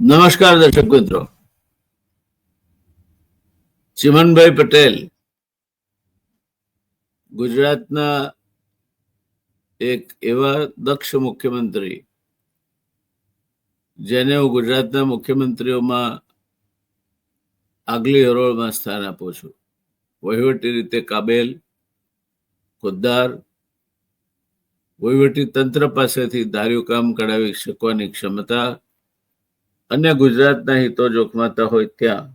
નમસ્કાર દર્શક મિત્રો. ચિમનભાઈ પટેલ ગુજરાતના એક એવા દક્ષ મુખ્યમંત્રી જેને હું ગુજરાતના મુખ્યમંત્રીઓમાં આગલી હરોળમાં સ્થાન આપું છું. વહીવટી રીતે કાબેલ, ખુદ્દાર, વહીવટી તંત્ર પાસેથી ધાર્યું કામ કઢાવી શકવાની ક્ષમતા અને ગુજરાતના હિતો જોખમાતા હોય ત્યાં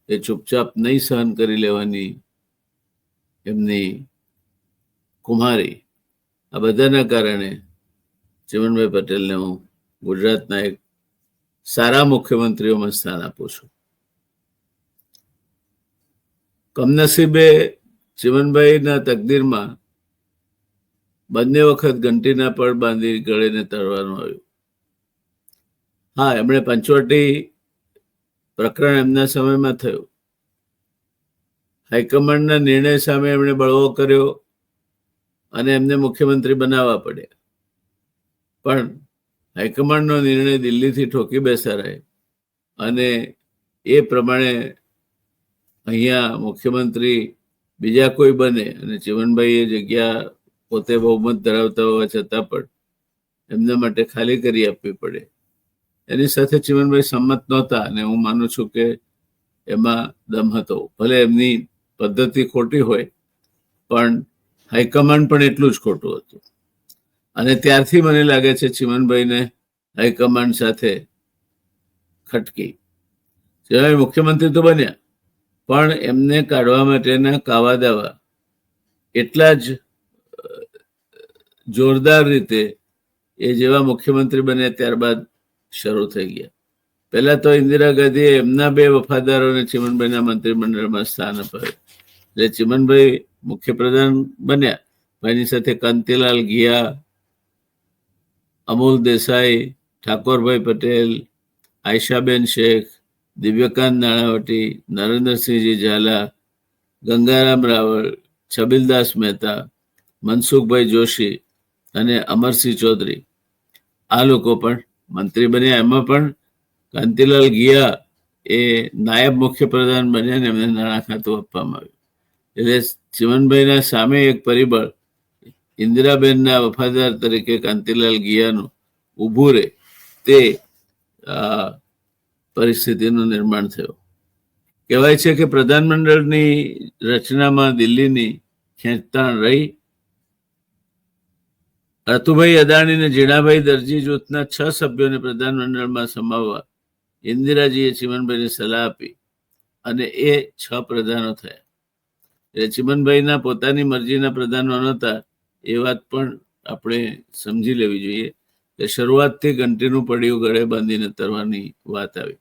એ ચૂપચાપ નહીં સહન કરી લેવાની એમની કુમારી, આ બધાના કારણે ચિમનભાઈ પટેલને હું ગુજરાતના એક સારા મુખ્યમંત્રીઓમાં સ્થાન આપું છું. કમનસીબે ચિમનભાઈના તકદીરમાં બંને વખત ઘંટીના પડ બાંધી ગળેને તળવાનું આવ્યું. હા, એમણે પંચવટી પ્રકરણ એમના સમયમાં થયું. હાઈકમાન્ડના નિર્ણય સામે એમણે બળવો કર્યો અને એમને મુખ્યમંત્રી બનાવવા પડ્યા. પણ હાઈકમાન્ડનો નિર્ણય દિલ્હીથી ઠોકી બેસાડાય અને એ પ્રમાણે અહીંયા મુખ્યમંત્રી બીજા કોઈ બને અને ચિમનભાઈ એ જગ્યા પોતે બહુમત ધરાવતા હોવા છતાં પણ એમના માટે ખાલી કરી આપવી પડે. એની સાથે ચિમનભાઈ સંમત નહોતા અને હું માનું છું કે એમાં દમ હતો. ભલે એમની પદ્ધતિ ખોટી હોય પણ હાઈકમાન્ડ પણ એટલું જ ખોટું હતું. અને ત્યારથી મને લાગે છે ચિમનભાઈને હાઈકમાન્ડ સાથે ખટકી. ચિમનભાઈ મુખ્યમંત્રી તો બન્યા પણ એમને કાઢવા માટેના કાવા દાવા એટલા જ જોરદાર રીતે એ જેવા મુખ્યમંત્રી બન્યા ત્યારબાદ શરૂ થઈ ગયા. પહેલા તો ઇન્દિરા ગાંધીએ એમના બે વફાદારોને ચિમનભાઈના મંત્રીમંડળમાં સ્થાન અપાયું. એટલે ચિમનભાઈ મુખ્યપ્રધાન બન્યા, એની સાથે કાંતિલાલ ઘિયા, અમૂલ દેસાઈ, ઠાકોરભાઈ પટેલ, આયશાબેન શેખ, દિવ્યકાંત નાણાવટી, નરેન્દ્રસિંહજી ઝાલા, ગંગારામ રાવળ, છબીલદાસ મહેતા, મનસુખભાઈ જોશી અને અમરસિંહ ચૌધરી, આ લોકો પણ મંત્રી બન્યા. એમાં પણ કાંતિલાલ ઘિયા એ નાયબ મુખ્યપ્રધાન બન્યા ને એમને નાણાં ખાતું આપવામાં આવ્યું. એટલે ચિમનભાઈના સામે એક પરિબળ ઇન્દિરાબેનના વફાદાર તરીકે કાંતિલાલ ઘિયાનું ઊભું રહે તે પરિસ્થિતિનું નિર્માણ થયું. કહેવાય છે કે પ્રધાનમંડળની રચનામાં દિલ્હીની ખેંચતાણ રહી. રતુભાઈ અદાણી અને જીણાભાઈ દરજી જૂથના 6 સભ્યોને પ્રધાનમંડળમાં સમાવવા ઇન્દિરાજીએ ચિમનભાઈને સલાહ આપી અને એ 6 પ્રધાનો થયા. એટલે ચિમનભાઈના પોતાની મરજીના પ્રધાનો નહોતા એ વાત પણ આપણે સમજી લેવી જોઈએ કે શરૂઆતથી ઘંટીનું પડિયું ગળે બાંધીને તરવાની વાત આવી.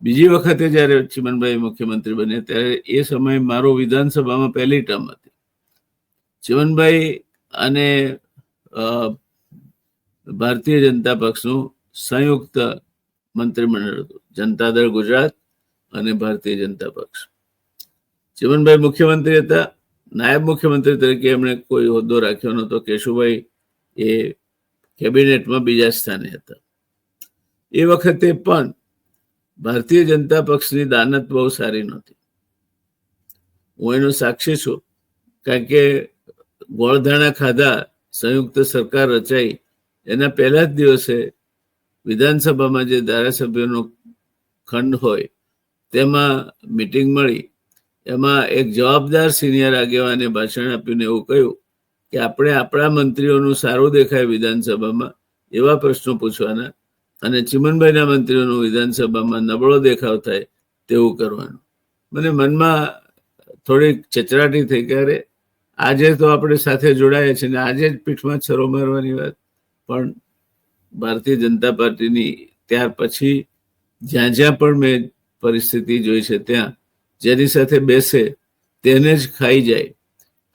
બીજી વખતે જ્યારે ચિમનભાઈ મુખ્યમંત્રી બન્યા ત્યારે એ સમયે મારો વિધાનસભામાં પહેલી ટર્મ હતી. ચિમનભાઈ અને ભારતીય જનતા પક્ષનું સંયુક્ત મંત્રીમંડળ હતું, જનતા દળ ગુજરાત અને ભારતીય જનતા પક્ષ. ચિમનભાઈ મુખ્યમંત્રી હતા. નાયબ મુખ્યમંત્રી તરીકે એમણે કોઈ હોદ્દો રાખ્યો નહોતો. કેશુભાઈ એ કેબિનેટમાં બીજા સ્થાને હતા. એ વખતે પણ ભારતીય જનતા પક્ષની દાનત બહુ સારી નહોતી. હું એનો સાક્ષી છું, કારણ કે ગોળધાણા ખાધા સંયુક્ત સરકાર રચાઈ એના પહેલા જ દિવસે વિધાનસભામાં જે ધારાસભ્યોનો ખંડ હોય તેમાં મિટિંગ મળી. એમાં એક જવાબદાર સિનિયર આગેવાને ભાષણ આપ્યું એવું કહ્યું કે આપણે આપણા મંત્રીઓનું સારું દેખાય વિધાનસભામાં એવા પ્રશ્નો પૂછવાના અને ચિમનભાઈના મંત્રીઓનું વિધાનસભામાં નબળો દેખાવ થાય તેવું કરવાનું. મને મનમાં થોડીક ચચરાટી થઈ કે અરે આજે તો આપણે સાથે જોડાયા છીએ ને આજે જ પીઠમાં છરો મારવાની વાત. પણ ભારતીય જનતા પાર્ટીની ત્યાર પછી જ્યાં જ્યાં પણ મેં પરિસ્થિતિ જોઈ છે ત્યાં જેની સાથે બેસે તેને જ ખાઈ જાય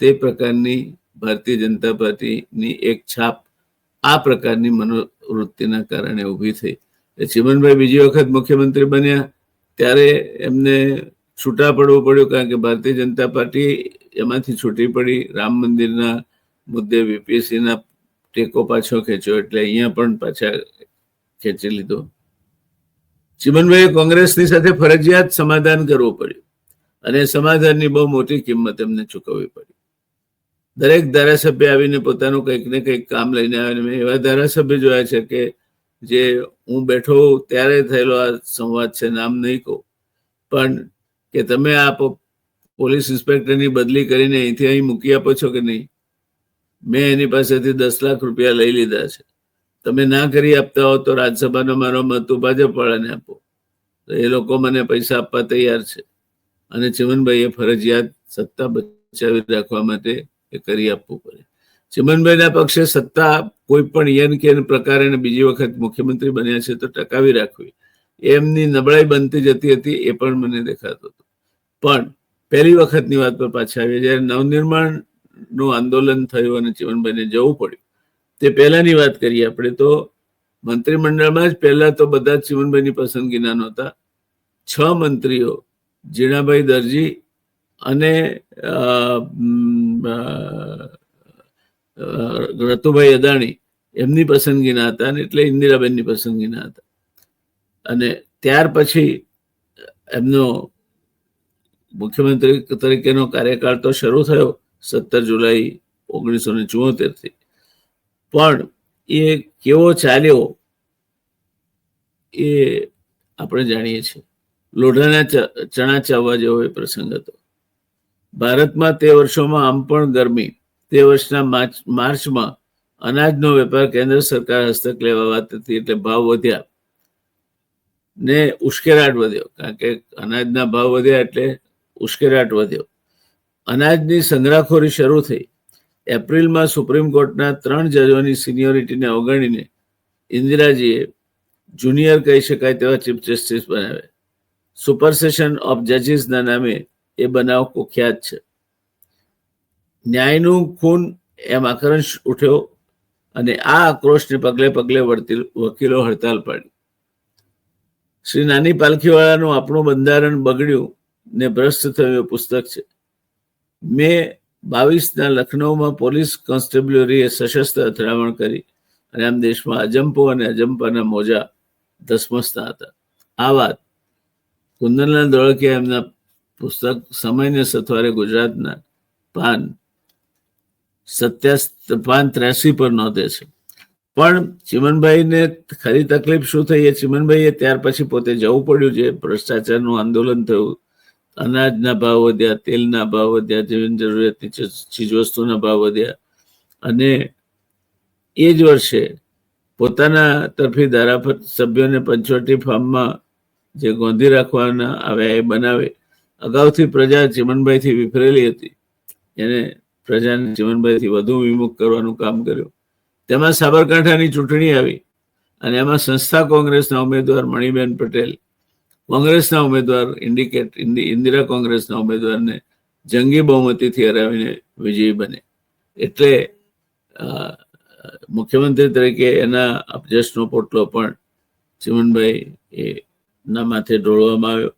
તે પ્રકારની ભારતીય જનતા પાર્ટીની એક છાપ આ પ્રકારની મનોવૃત્તિના કારણે ઊભી થઈ. ચિમનભાઈ બીજી વખત મુખ્યમંત્રી બન્યા ત્યારે એમને છૂટા પડવું પડ્યું, કારણ કે ભારતીય જનતા પાર્ટી એમાંથી છૂટી પડી. રામ મંદિરના મુદ્દે વીપીએસસીના ટેકો પાછો ખેંચ્યો એટલે અહીંયા પણ પાછા ખેંચી લીધો. ચિમનભાઈએ કોંગ્રેસની સાથે ફરજિયાત સમાધાન કરવું પડ્યું અને સમાધાનની બહુ મોટી કિંમત એમને ચૂકવવી પડી. દરેક ધારાસભ્ય આવીને પોતાનું કંઈક ને કંઈક કામ લઈને આવે. મેં એવા ધારાસભ્ય જોયા છે કે જે હું બેઠો ત્યારે થયેલો આ સંવાદ છે, નામ નહીં કહું, પણ કે તમે આ પોલીસ ઇન્સ્પેક્ટરની બદલી કરીને અહીંથી અહીં મૂકી આપો છો કે નહીં, મેં એની પાસેથી 10 લાખ રૂપિયા લઈ લીધા છે, તમે ના કરી આપતા હો તો રાજ્યસભાનો મારો મત ભાજપ વાળાને આપો. તો એ લોકો મને પૈસા આપવા તૈયાર છે અને ચિમનભાઈએ ફરજિયાત સત્તા બચાવી રાખવા માટે એ કરી આપવું પડે. ચિમનભાઈના પક્ષે સત્તા કોઈ પણ યન કે પ્રકારે બીજી વખત મુખ્યમંત્રી બન્યા છે તો ટકાવી રાખવી એમની નબળાઈ બનતી જતી હતી, એ પણ મને દેખાતું હતું. પણ પહેલી વખતની વાત પર પાછા આવીએ, જ્યારે નવનિર્માણનું આંદોલન થયું અને ચિમનભાઈને જવું પડ્યું, તે પહેલાની વાત કરીએ આપણે તો મંત્રીમંડળમાં જ પહેલા તો બધા જ ચિમનભાઈની પસંદગીના નહોતા. 6 મંત્રીઓ જીણાભાઈ દરજી અને રતુભાઈ અદાણી એમની પસંદગીના હતા, અને એટલે ઇન્દિરાબેનની પસંદગીના હતા. અને ત્યાર પછી એમનો મુખ્યમંત્રી તરીકેનો કાર્યકાળ તો શરૂ થયો 17 જુલાઈ 1974 થી, પણ એ કેવો ચાલ્યો એ આપણે જાણીએ છીએ. લોઢાના ચણા ચાવવા જેવો એ પ્રસંગ હતો. ભારતમાં તે વર્ષોમાં આમ પણ ગરમી. તે વર્ષના માર્ચમાં અનાજનો વેપાર કેન્દ્ર સરકાર હસ્તક લેવા વાત હતી, એટલે ભાવ વધ્યા ને ઉશ્કેરાટ વધ્યો, કારણ કે અનાજના ભાવ વધ્યા એટલે ઉશ્કેરાટ વધ્યો. અનાજની સંગ્રહખોરી શરૂ થઈ. એપ્રિલમાં સુપ્રીમ કોર્ટના 3 જજોની સિનિયોરિટીને અવગણીને ઇન્દિરાજીએ જુનિયર કહી શકાય તેવા ચીફ જસ્ટિસ બનાવ્યા. સુપરસેશન ઓફ જજીસના નામે એ બનાવ કુખ્યાત છે. ન્યાયનું ખૂન એમ આક્રોશ ઉઠ્યો અને આ આક્રોશને પગલે પગલે વકીલો હડતાલ પાડી. શ્રી નાની પાલખીવાળાનું આપણું બંધારણ બગડ્યું ને ભ્રષ્ટ થયું એ પુસ્તક છે. મે 22ના લખનૌમાં પોલીસ કોન્સ્ટેબ્યુલરીએ સશસ્ત્ર અથડામણ કરી અને આમ દેશમાં અજંપો અને અજંપાના મોજા ધસમસતા હતા. આ વાત કુંદનલાલ ધોળકિયા એમના પુસ્તક સમયને સથવારે ગુજરાતના પાન 83 પર નોંધે છે. પણ ચિમનભાઈને ખરી તકલીફ શું થઈ એ ચિમનભાઈએ ત્યાર પછી પોતે જવું પડ્યું. જે ભ્રષ્ટાચારનું આંદોલન થયું, અનાજના ભાવ વધ્યા, તેલના ભાવ વધ્યા, જીવન જરૂરિયાતની ચીજવસ્તુના ભાવ વધ્યા, અને એ જ વર્ષે પોતાના તરફી ધારાસભ્યોને પંચવટી ફાર્મમાં જે ગોંધી રાખવાના આવ્યા એ બનાવે. અગાઉથી પ્રજા ચિમનભાઈથી વિફરેલી હતી, એને પ્રજાને ચિમનભાઈથી વધુ વિમુખ કરવાનું કામ કર્યું. તેમાં સાબરકાંઠાની ચૂંટણી આવી અને એમાં સંસ્થા કોંગ્રેસના ઉમેદવાર મણિબેન પટેલ કોંગ્રેસના ઉમેદવાર ઇન્દિરા કોંગ્રેસના ઉમેદવારને જંગી બહુમતીથી હરાવીને વિજયી બને. એટલે મુખ્યમંત્રી તરીકે એના અપજસનો પોટલો પણ ચિમનભાઈ ના માથે ઢોળવામાં આવ્યો.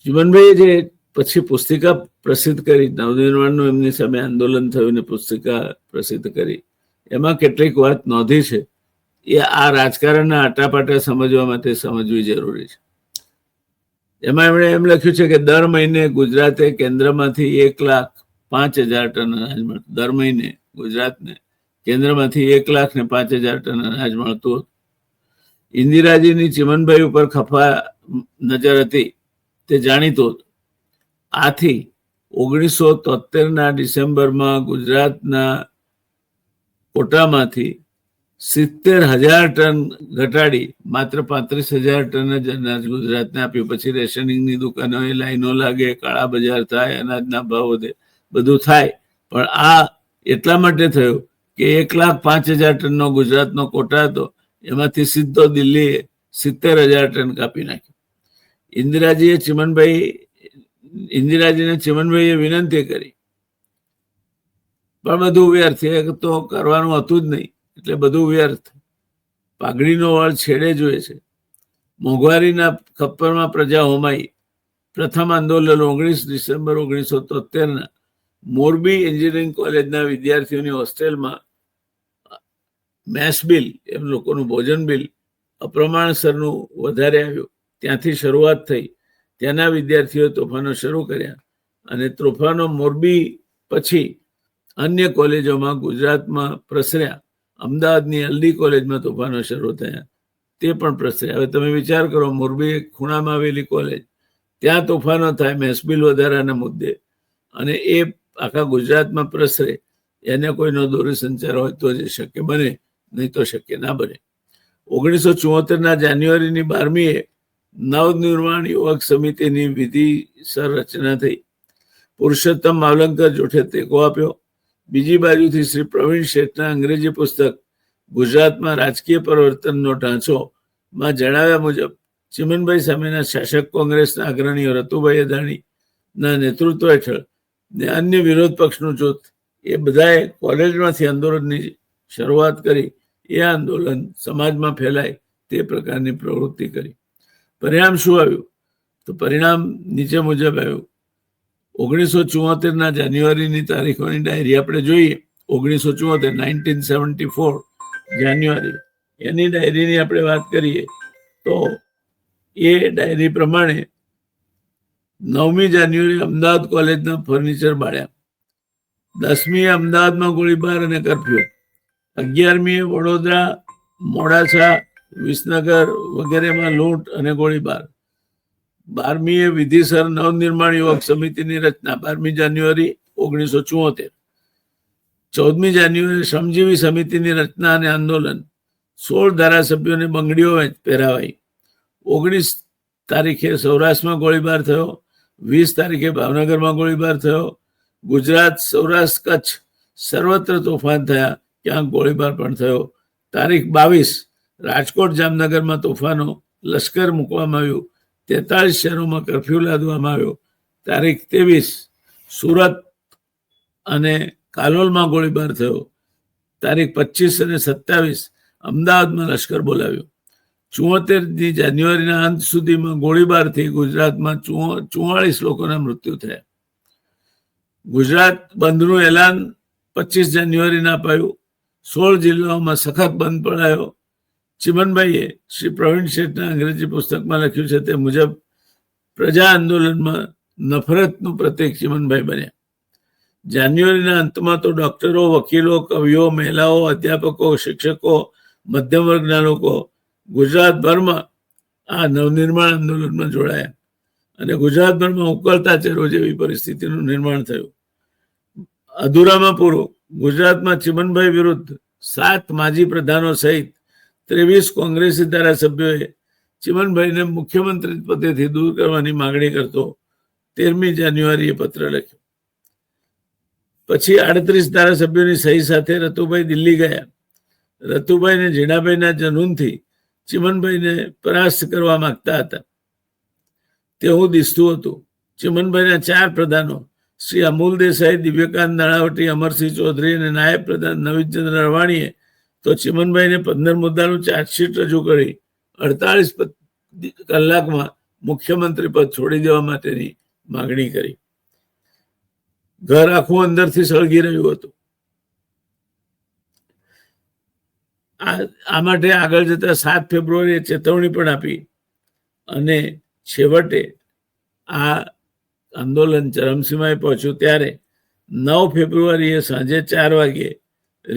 ચિમનભાઈએ જે પછી પુસ્તિકા પ્રસિદ્ધ કરી, નવનિર્માણનું એમની સામે આંદોલન થયું ને પુસ્તિકા પ્રસિદ્ધ કરી, એમાં કેટલીક વાત નોંધી છે. એ આ રાજકારણના આટાપાટા સમજવા માટે સમજવી જરૂરી છે. એમાં એમણે એમ લખ્યું છે કે દર મહિને ગુજરાતે કેન્દ્રમાંથી 1,05,000 ટન અનાજ મળતું. દર મહિને ગુજરાતને કેન્દ્રમાંથી 1,05,000 ટન અનાજ મળતું. ઇન્દિરાજીની ચિમનભાઈ ઉપર ખફા નજર હતી તે જાણીતું હતું. આથી 1973ના ડિસેમ્બરમાં ગુજરાતના કોટામાંથી 70,000 ટન ઘટાડી માત્ર 35,000 ટન જ અનાજ ગુજરાતને આપ્યું. પછી રેશનિંગની દુકાનો એ લાઈનો લાગે, કાળા બજાર થાય, અનાજના ભાવ વધે, બધું થાય. પણ આ એટલા માટે થયું કે 1,05,000 ટનનો ગુજરાતનો કોટા હતો, એમાંથી સીધો દિલ્હીએ 70,000 ટન કાપી નાખ્યું. ઇન્દિરાજીને ચિમનભાઈએ વિનંતી કરી, પણ બધું વ્યર્થ. એ તો કરવાનું હતું જ નહીં, એટલે બધું વ્યર્થ. પાઘડીનો વાળ છેડે જોઈએ છે. મોંઘવારીના ખપ્પરમાં પ્રજા હોમાઈ. પ્રથમ આંદોલન 19 ડિસેમ્બર 1973ના મોરબી એન્જિનિયરિંગ કોલેજના વિદ્યાર્થીઓની હોસ્ટેલમાં મેસ બિલ, એમ લોકોનું ભોજન બિલ અપ્રમાણસરનું વધારે આવ્યું. ત્યાંથી શરૂઆત થઈ. ત્યાંના વિદ્યાર્થીઓએ તોફાનો શરૂ કર્યા અને તોફાનો મોરબી પછી અન્ય કોલેજોમાં ગુજરાતમાં પ્રસર્યા. અમદાવાદની એલડી કોલેજમાં તોફાનો શરૂ થયા, તે પણ પ્રસર્યા. હવે તમે વિચાર કરો, મોરબી એક ખૂણામાં આવેલી કોલેજ, ત્યાં તોફાનો થાય મેસ બિલ વધારાના મુદ્દે, અને એ આખા ગુજરાતમાં પ્રસરે. એને કોઈનો દોરી સંચાર હોય તો જ શક્ય બને, નહીં તો શક્ય ના બને. 1974 જાન્યુઆરીની 12મીએ નવનિર્માણ યુવક સમિતિની વિધિસર રચના થઈ. પુરુષોત્તમ માવલંકર જોઠે ટેકો આપ્યો. બીજી બાજુથી શ્રી પ્રવીણ શેઠના અંગ્રેજી પુસ્તક ગુજરાતમાં રાજકીય પરિવર્તનનો ઢાંચો માં જણાવ્યા મુજબ ચિમનભાઈ સામેના શાસક કોંગ્રેસના અગ્રણીઓ રતુભાઈ અદાણીના નેતૃત્વ હેઠળ ને અન્ય વિરોધ પક્ષનું જૂથ, એ બધાએ કોલેજમાંથી આંદોલનની શરૂઆત કરી. એ આંદોલન સમાજમાં ફેલાય તે પ્રકારની પ્રવૃત્તિ કરી. પરિણામ શું આવ્યું? તો પરિણામ નીચે મુજબ આવ્યું. 1974 જાન્યુઆરીની તારીખોની ડાયરી આપણે જોઈએ. 1974 જાન્યુઆરી, એની ડાયરીની આપણે વાત કરીએ તો એ ડાયરી પ્રમાણે 9મી જાન્યુઆરી અમદાવાદ કોલેજના ફર્નિચર બાળ્યા. 10મીએ અમદાવાદમાં ગોળીબાર અને કરફ્યુ. 11મીએ વડોદરા, મોડાસા, વિસનગર વગેરેમાં લૂંટ અને ગોળીબાર. 12મીએ વિધિસર નવનિર્માણ યુવક સમિતિની રચના, 12મી જાન્યુઆરી 1974. 14મી જાન્યુઆરી શ્રમજીવી સમિતિની રચના અને આંદોલન. 16 ધારાસભ્યોને બંગડીઓ પહેરાવાઈ. 19 તારીખે સૌરાષ્ટ્રમાં ગોળીબાર થયો. 20 તારીખે ભાવનગરમાં ગોળીબાર થયો. ગુજરાત, સૌરાષ્ટ્ર, કચ્છ સર્વત્ર તોફાન થયા, ક્યાંક ગોળીબાર પણ થયો. તારીખ 22 રાજકોટ, જામનગરમાં તોફાનો, લશ્કર મૂકવામાં આવ્યું. 43 શહેરોમાં કરફ્યુ લાદવામાં આવ્યો. તારીખ 23 સુરત અને કાલોલમાં ગોળીબાર થયો. તારીખ 25 અને 27 અમદાવાદમાં લશ્કર બોલાવ્યું. 74 જાન્યુઆરીના અંત સુધીમાં ગોળીબારથી ગુજરાતમાં 44 લોકોના મૃત્યુ થયા. ગુજરાત બંધનું એલાન 25 જાન્યુઆરીના અપાયું. 16 જિલ્લાઓમાં સખત બંધ પડાયો. ચિમનભાઈએ શ્રી પ્રવીણ શેઠના અંગ્રેજી પુસ્તકમાં લખ્યું છે તે મુજબ પ્રજા આંદોલનમાં નફરતનું પ્રતીક ચિમનભાઈ બન્યા. જાન્યુઆરીના અંતમાં તો ડોક્ટરો, વકીલો, કવિઓ, મહિલાઓ, અધ્યાપકો, શિક્ષકો, મધ્યમ વર્ગના લોકો ગુજરાતભરમાં આ નવનિર્માણ આંદોલનમાં જોડાયા અને ગુજરાતભરમાં ઉકળતા ચહેરો જેવી પરિસ્થિતિનું નિર્માણ થયું. અધૂરામાં પૂરું. ગુજરાતમાં ચિમનભાઈ વિરુદ્ધ 7 માજી પ્રધાનો સહિત 23 કોંગ્રેસી ધારાસભ્યોએ ચિમનભાઈને મુખ્યમંત્રી પદેથી દૂર કરવાની માંગણી કરતો 13મી જાન્યુઆરીએ પત્ર લખ્યો. પછી 38 ધારાસભ્યોની સહી સાથે રતુભાઈ દિલ્હી ગયા. રતુભાઈને જીણાભાઈના જનૂનથી ચિમનભાઈને પરાસ્ત કરવા માંગતા હતા તેવું દિસતું હતું. ચિમનભાઈના 4 પ્રધાનો શ્રી અમૂલ દેસાઈ, દિવ્યકાંત નાણાવટી, અમરસિંહ ચૌધરી અને નાયબ પ્રધાન નવીનચંદ્ર રવાણીએ તો ચિમનભાઈને 15 મુદ્દાનું ચાર્જશીટ રજૂ કરી 48 કલાકમાં મુખ્યમંત્રી પદ છોડી દેવા માટેની માંગણી કરી. ઘર આખું અંદરથી સળગી રહ્યું હતું. આ માટે આગળ જતા 7 ફેબ્રુઆરીએ ચેતવણી પણ આપી અને છેવટે આ આંદોલન ચરમસીમાએ પહોંચ્યું. ત્યારે 9 ફેબ્રુઆરીએ સાંજે 4 વાગ્યે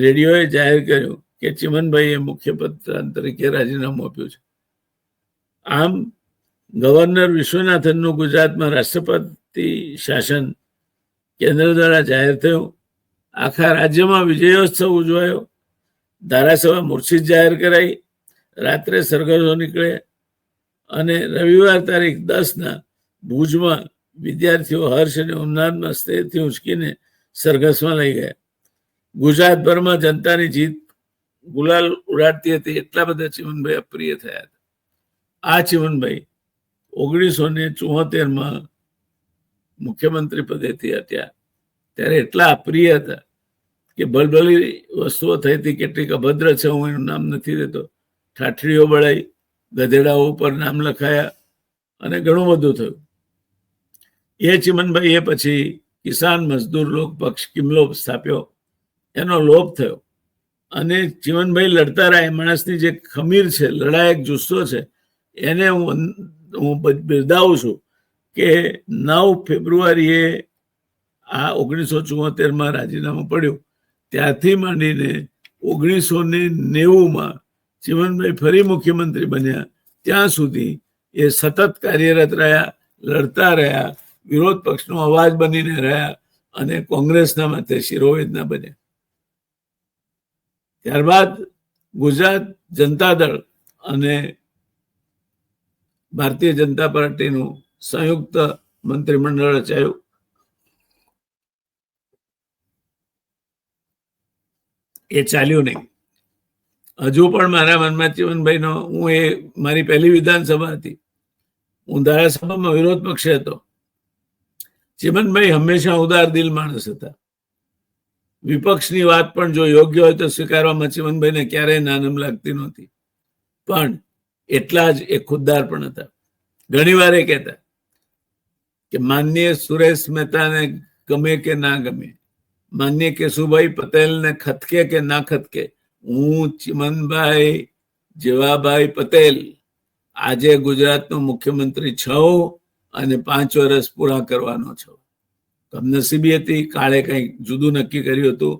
રેડિયોએ જાહેર કર્યું કે ચિમનભાઈએ મુખ્ય પ્રધાન તરીકે રાજીનામું આપ્યું છે. આમ ગવર્નર વિશ્વનાથનનું ગુજરાતમાં રાષ્ટ્રપતિ શાસન કેન્દ્ર દ્વારા જાહેર થયું. આખા રાજ્યમાં વિજયોત્સવ ઉજવાયો. ધારાસભા મૂર્છિત જાહેર કરાઈ. રાત્રે સરઘસો નીકળે અને રવિવાર તારીખ 10ના ભુજમાં વિદ્યાર્થીઓ હર્ષ અને ઉન્માદમાં સ્થિરથી ઉંચકીને સરઘસમાં લઈ ગયા. ગુજરાતભરમાં જનતાની જીત ગુલાલ ઉડાડતી હતી. એટલા બધા ચિમનભાઈ અપ્રિય થયા હતા. આ ચિમનભાઈ 1974માં મુખ્યમંત્રી પદેથી હટ્યા ત્યારે એટલા અપ્રિય હતા કે ભલભલી વસ્તુઓ થઈ હતી. કેટલીક અભદ્ર છે, હું એનું નામ નથી દેતો. ઠાઠડીઓ બળાઈ, ગધેડાઓ ઉપર નામ લખાયા અને ઘણું બધું થયું. એ ચિમનભાઈએ પછી કિસાન મજદૂર લોક પક્ષ કિમલોપ સ્થાપ્યો. એનો લોપ થયો અને ચીમનભાઈ લડતા રહ્યા. માણસની જે ખમીર છે, લડાયક જુસ્સો છે, એને હું બિરદાવું છું કે 9 ફેબ્રુઆરીએ આ 1974માં રાજીનામું પડ્યું, ત્યારથી માંડીને 1990માં ચીમનભાઈ ફરી મુખ્યમંત્રી બન્યા ત્યાં સુધી એ સતત કાર્યરત રહ્યા, લડતા રહ્યા, વિરોધ પક્ષનો અવાજ બનીને રહ્યા અને કોંગ્રેસના માથે શિરોવેદના બન્યા. ત્યારબાદ ગુજરાત જનતા દળ અને ભારતીય જનતા પાર્ટીનું સંયુક્ત મંત્રીમંડળ રચાયું. એ ચાલ્યું નહીં. હજુ પણ મારા મનમાં ચીમનભાઈનો, હું એ મારી પહેલી વિધાનસભા હતી, હું ધારાસભામાં વિરોધ પક્ષે હતો. ચીમનભાઈ હંમેશા ઉદાર દિલ માણસ હતા. વિપક્ષની વાત પણ જો યોગ્ય હોય તો સ્વીકારવામાં ચીમનભાઈને ક્યારેય નાનમ લાગતી નહોતી, પણ એટલા જ એ ખુદદાર પણ હતા. ઘણી વાર એ કહેતા કે માનનીય સુરેશ મહેતાને ગમે કે ના ગમે, માનનીય કેશુભાઈ પટેલને ખતકે કે ના ખતકે, હું ચીમનભાઈ જેવાભાઈ પટેલ આજે ગુજરાતનો મુખ્યમંત્રી છું અને 5 વર્ષ પૂરા કરવાનો છું. કમનસીબી હતી, કાળે કંઈક જુદું નક્કી કર્યું હતું.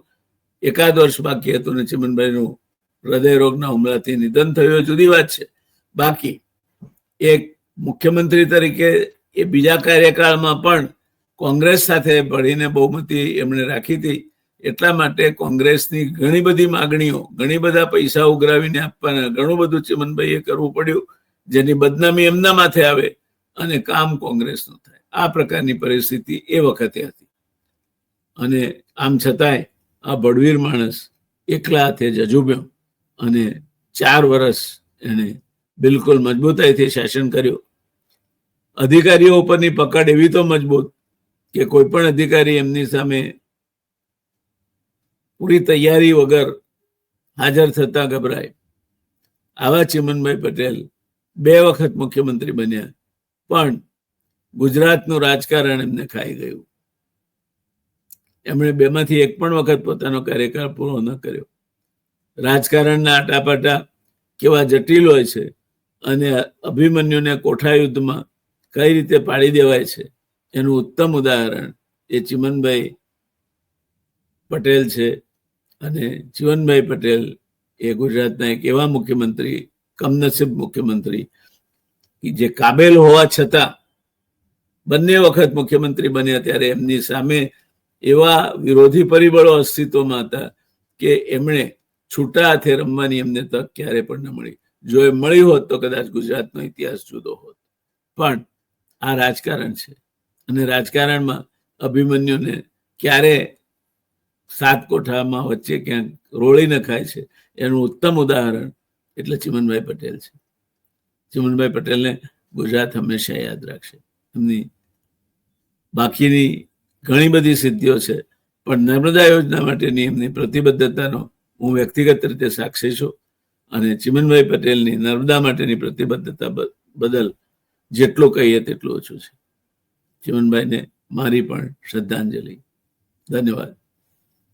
1 વર્ષ બાકી હતું ને ચીમનભાઈનું હૃદયરોગના હુમલાથી નિધન થયું, જુદી વાત છે. બાકી એક મુખ્યમંત્રી તરીકે એ બીજા કાર્યકાળમાં પણ કોંગ્રેસ સાથે ભળીને બહુમતી એમણે રાખી હતી. એટલા માટે કોંગ્રેસની ઘણી બધી માગણીઓ, ઘણી બધા પૈસા ઉઘરાવીને આપવાના, ઘણું બધું ચીમનભાઈએ કરવું પડ્યું, જેની બદનામી એમના માથે આવે અને કામ કોંગ્રેસનું થાય. આ પ્રકારની પરિસ્થિતિ એ વખતે હતી. અને આમ છતાંય આ બળવીર માણસ એકલા હાથે જજુમ્યો અને 4 વર્ષ એને બિલકુલ મજબૂતાઈથી શાસન કર્યું. અધિકારીઓ ઉપરની પકડ એવી તો મજબૂત કે કોઈ પણ અધિકારી એમની સામે પૂરી તૈયારી વગર હાજર થતા ગભરાય. આવા ચીમનભાઈ પટેલ 2 વખત મુખ્યમંત્રી બન્યા, પણ ગુજરાતનું રાજકારણ એમને ખાઈ ગયું. એમણે 2માંથી એક પણ વખત પોતાનો કાર્યકાળ પૂરો ન કર્યો. રાજકારણના આટાપાટા કેવા જટિલ હોય છે અને અભિમન્યુને કોઠા યુદ્ધમાં કઈ રીતે પાડી દેવાય છે એનું ઉત્તમ ઉદાહરણ એ ચીમનભાઈ પટેલ છે. અને ચીમનભાઈ પટેલ એ ગુજરાતના એક એવા મુખ્યમંત્રી, કમનસીબ મુખ્યમંત્રી જે કાબેલ હોવા છતાં બંને વખત મુખ્યમંત્રી બન્યા ત્યારે એમની સામે એવા વિરોધી પરિબળો અસ્તિત્વમાં હતા કે એમણે છૂટા હાથે રમવાની એમને તક ક્યારે પણ ન મળી. જો એ મળી હોત તો કદાચ ગુજરાતનો ઇતિહાસ જુદો હોત. પણ આ રાજકારણ છે અને રાજકારણમાં અભિમન્યુને ક્યારે 7 કોઠામાં વચ્ચે ક્યાંક રોળી નખાય છે એનું ઉત્તમ ઉદાહરણ એટલે ચીમનભાઈ પટેલ છે. ચીમનભાઈ પટેલને ગુજરાત હંમેશા યાદ રાખશે. એમની બાકીની ઘણી બધી સિદ્ધિઓ છે, પણ નર્મદા યોજના માટેની એમની પ્રતિબદ્ધતાનો હું વ્યક્તિગત રીતે સાક્ષી છું અને ચીમનભાઈ પટેલની નર્મદા માટેની પ્રતિબદ્ધતા બદલ જેટલું કહીએ તેટલું ઓછું છે. ચીમનભાઈને મારી પણ શ્રદ્ધાંજલિ. ધન્યવાદ.